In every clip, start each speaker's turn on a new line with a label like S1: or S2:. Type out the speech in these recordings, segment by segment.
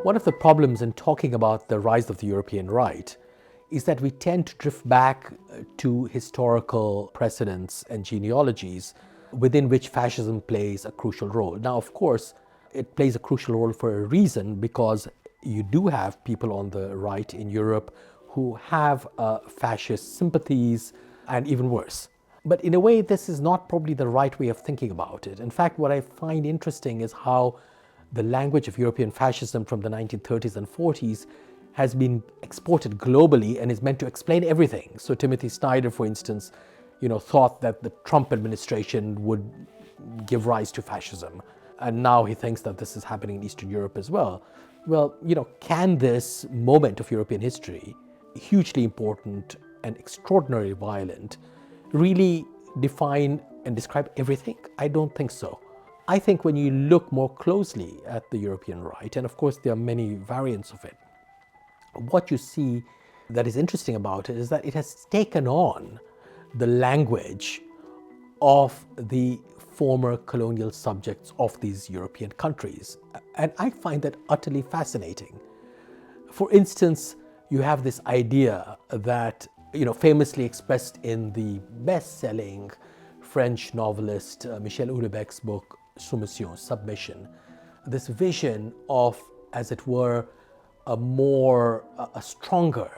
S1: One of the problems in talking about the rise of the European right is that we tend to drift back to historical precedents and genealogies within which fascism plays a crucial role. Now, of course, it plays a crucial role for a reason, because you do have people on the right in Europe who have fascist sympathies, and even worse. But in a way, this is not probably the right way of thinking about it. In fact, what I find interesting is how the language of European fascism from the 1930s and 40s has been exported globally and is meant to explain everything. So Timothy Snyder, for instance, thought that the Trump administration would give rise to fascism. And now he thinks that this is happening in Eastern Europe as well. Well, can this moment of European history, hugely important and extraordinarily violent, really define and describe everything? I don't think so. I think when you look more closely at the European right, and of course there are many variants of it, what you see that is interesting about it is that it has taken on the language of the former colonial subjects of these European countries. And I find that utterly fascinating. For instance, you have this idea that, famously expressed in the best-selling French novelist Michel Houellebecq's book Soumission, Submission, this vision of, as it were, a stronger,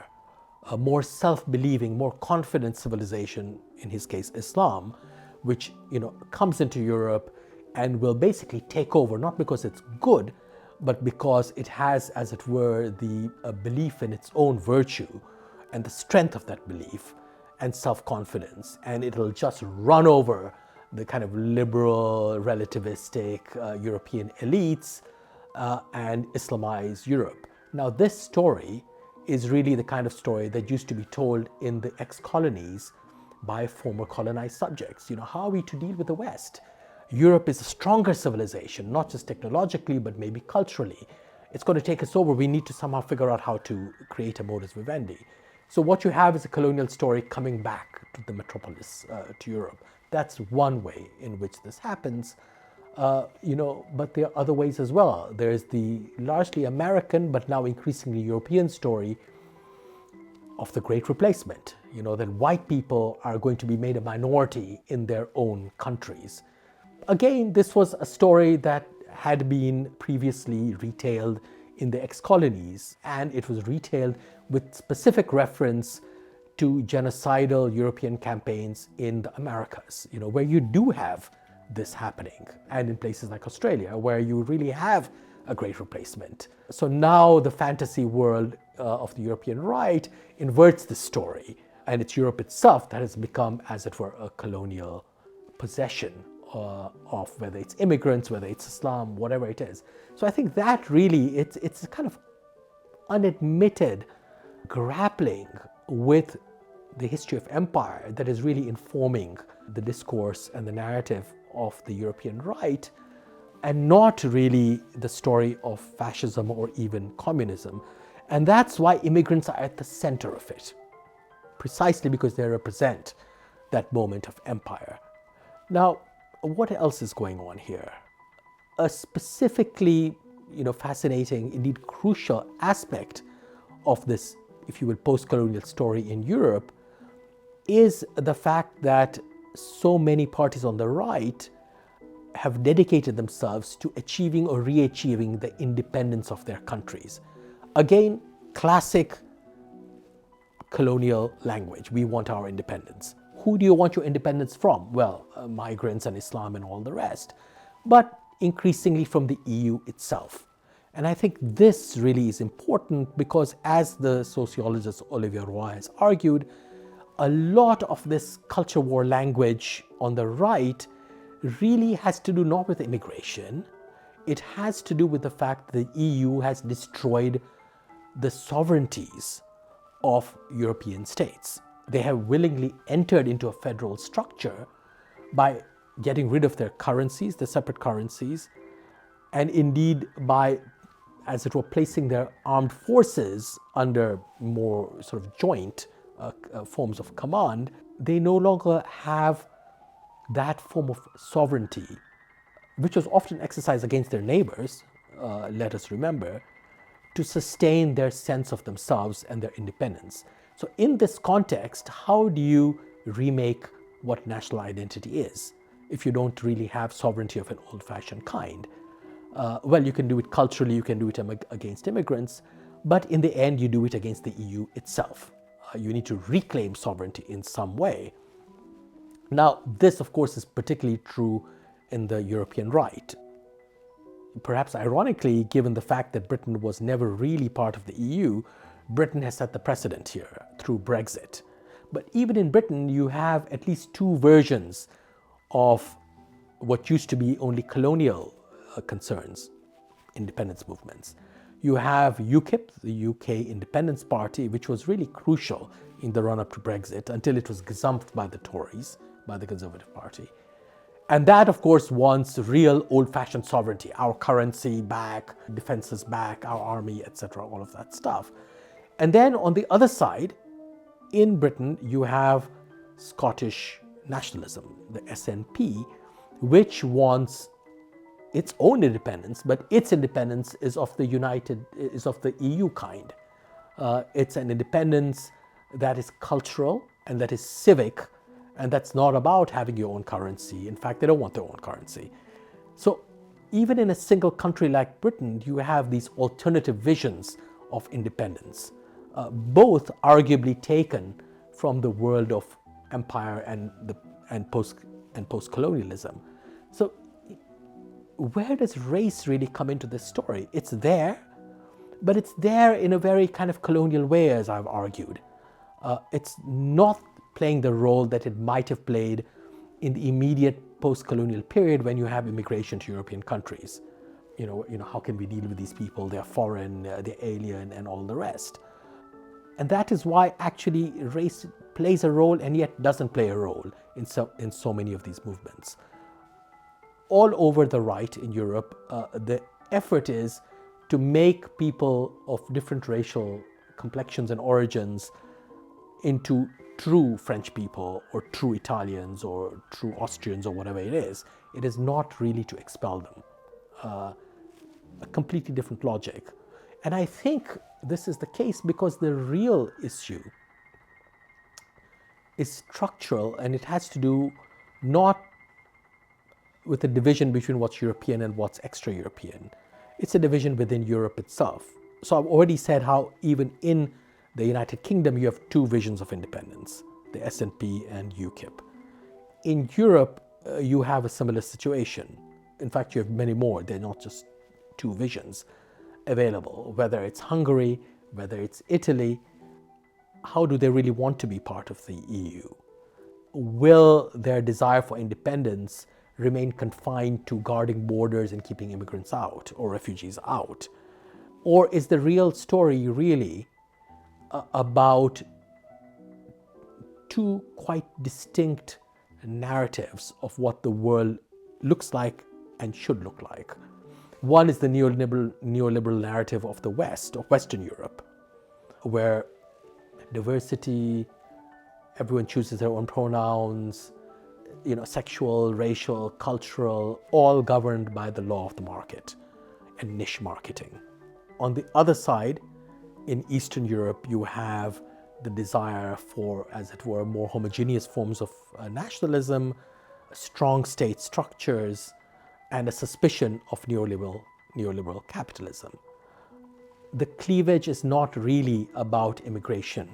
S1: a more self-believing, more confident civilization, in his case Islam, which comes into Europe and will basically take over, not because it's good, but because it has, as it were, the belief in its own virtue and the strength of that belief and self-confidence, and it'll just run over the kind of liberal, relativistic European elites and Islamize Europe. Now, this story is really the kind of story that used to be told in the ex-colonies by former colonized subjects. How are we to deal with the West? Europe is a stronger civilization, not just technologically, but maybe culturally. It's going to take us over. We need to somehow figure out how to create a modus vivendi. So what you have is a colonial story coming back to the metropolis, to Europe. That's one way in which this happens. But there are other ways as well. There's the largely American, but now increasingly European story of the Great Replacement, that white people are going to be made a minority in their own countries. Again, this was a story that had been previously retailed in the ex-colonies, and it was retailed with specific reference to genocidal European campaigns in the Americas, where you do have this happening, and in places like Australia, where you really have a Great Replacement. So now the fantasy world of the European right inverts the story, and it's Europe itself that has become, as it were, a colonial possession of whether it's immigrants, whether it's Islam, whatever it is. So I think that really, it's a kind of unadmitted grappling with the history of empire that is really informing the discourse and the narrative of the European right, and not really the story of fascism or even communism. And that's why immigrants are at the center of it, precisely because they represent that moment of empire. Now, what else is going on here? A specifically, fascinating, indeed crucial aspect of this, if you will, post-colonial story in Europe is the fact that so many parties on the right have dedicated themselves to achieving or re-achieving the independence of their countries. Again, classic colonial language. We want our independence. Who do you want your independence from? Well, migrants and Islam and all the rest, but increasingly from the EU itself. And I think this really is important because, as the sociologist Olivier Roy has argued, a lot of this culture war language on the right really has to do not with immigration. It has to do with the fact that the EU has destroyed the sovereignties of European states. They have willingly entered into a federal structure by getting rid of their currencies, their separate currencies, and indeed by, as it were, placing their armed forces under more sort of joint forms of command. They no longer have that form of sovereignty, which was often exercised against their neighbors, let us remember, to sustain their sense of themselves and their independence. So in this context, how do you remake what national identity is if you don't really have sovereignty of an old-fashioned kind? Well, you can do it culturally, you can do it against immigrants, but in the end, you do it against the EU itself. You need to reclaim sovereignty in some way. Now, this, of course, is particularly true in the European right. Perhaps ironically, given the fact that Britain was never really part of the EU, Britain has set the precedent here through Brexit. But even in Britain, you have at least two versions of what used to be only colonial concerns, independence movements. You have UKIP, the UK Independence Party, which was really crucial in the run-up to Brexit until it was gazumped by the Tories, by the Conservative Party. And that, of course, wants real old-fashioned sovereignty, our currency back, defenses back, our army, etc., all of that stuff. And then on the other side, in Britain, you have Scottish nationalism, the SNP, which wants its own independence, but its independence is of the EU kind. It's an independence that is cultural and that is civic, and that's not about having your own currency. In fact, they don't want their own currency. So even in a single country like Britain, you have these alternative visions of independence, both arguably taken from the world of empire and post-colonialism. So where does race really come into this story? It's there, but it's there in a very kind of colonial way, as I've argued. It's not playing the role that it might have played in the immediate post-colonial period when you have immigration to European countries. You know, how can we deal with these people? They're foreign, they're alien, and all the rest. And that is why actually race plays a role and yet doesn't play a role in so many of these movements. All over the right in Europe, the effort is to make people of different racial complexions and origins into true French people or true Italians or true Austrians or whatever it is. It is not really to expel them. A completely different logic. And I think this is the case because the real issue is structural, and it has to do not with a division between what's European and what's extra-European. It's a division within Europe itself. So I've already said how even in the United Kingdom you have two visions of independence, the SNP and UKIP. In Europe, you have a similar situation. In fact, you have many more. They're not just two visions available, whether it's Hungary, whether it's Italy. How do they really want to be part of the EU? Will their desire for independence remain confined to guarding borders and keeping immigrants out or refugees out? Or is the real story really about two quite distinct narratives of what the world looks like and should look like? One is the neoliberal narrative of the West, of Western Europe, where diversity, everyone chooses their own pronouns, sexual, racial, cultural, all governed by the law of the market and niche marketing. On the other side, in Eastern Europe, you have the desire for, as it were, more homogeneous forms of nationalism, strong state structures, and a suspicion of neoliberal capitalism. The cleavage is not really about immigration,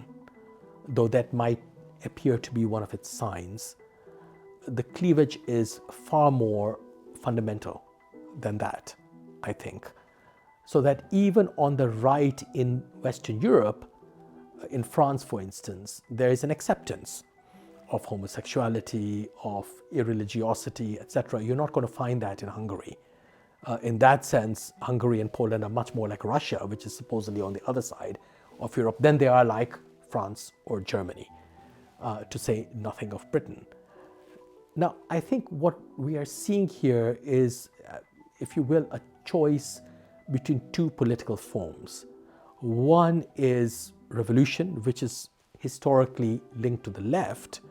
S1: though that might appear to be one of its signs. The cleavage is far more fundamental than that, I think. So that even on the right in Western Europe, in France, for instance, there is an acceptance of homosexuality, of irreligiosity, etc. You're not going to find that in Hungary. In that sense, Hungary and Poland are much more like Russia, which is supposedly on the other side of Europe, than they are like France or Germany, to say nothing of Britain. Now, I think what we are seeing here is, if you will, a choice between two political forms. One is revolution, which is historically linked to the left,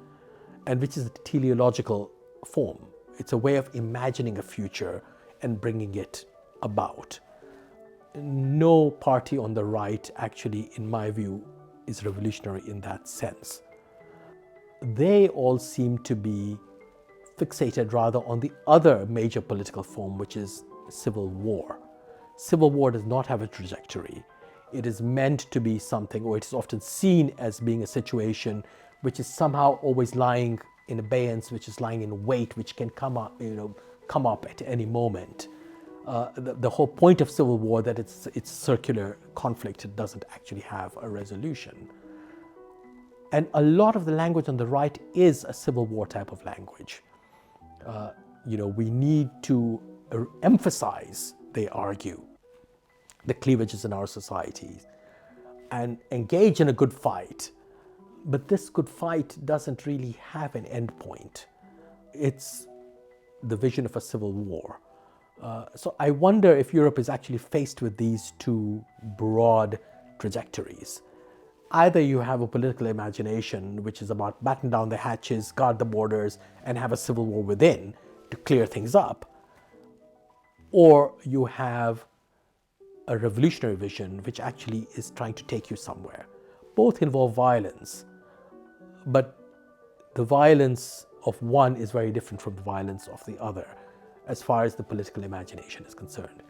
S1: and which is the teleological form. It's a way of imagining a future and bringing it about. No party on the right actually, in my view, is revolutionary in that sense. They all seem to be fixated rather on the other major political form, which is civil war. Civil war does not have a trajectory. It is meant to be something, or it is often seen as being a situation which is somehow always lying in abeyance, which is lying in wait, which can come up at any moment. The whole point of civil war that it's circular conflict. It doesn't actually have a resolution. And a lot of the language on the right is a civil war type of language. We need to emphasize, they argue, the cleavages in our societies and engage in a good fight. But this good fight doesn't really have an end point. It's the vision of a civil war. So I wonder if Europe is actually faced with these two broad trajectories. Either you have a political imagination which is about batten down the hatches, guard the borders, and have a civil war within to clear things up, or you have a revolutionary vision which actually is trying to take you somewhere. Both involve violence, but the violence of one is very different from the violence of the other as far as the political imagination is concerned.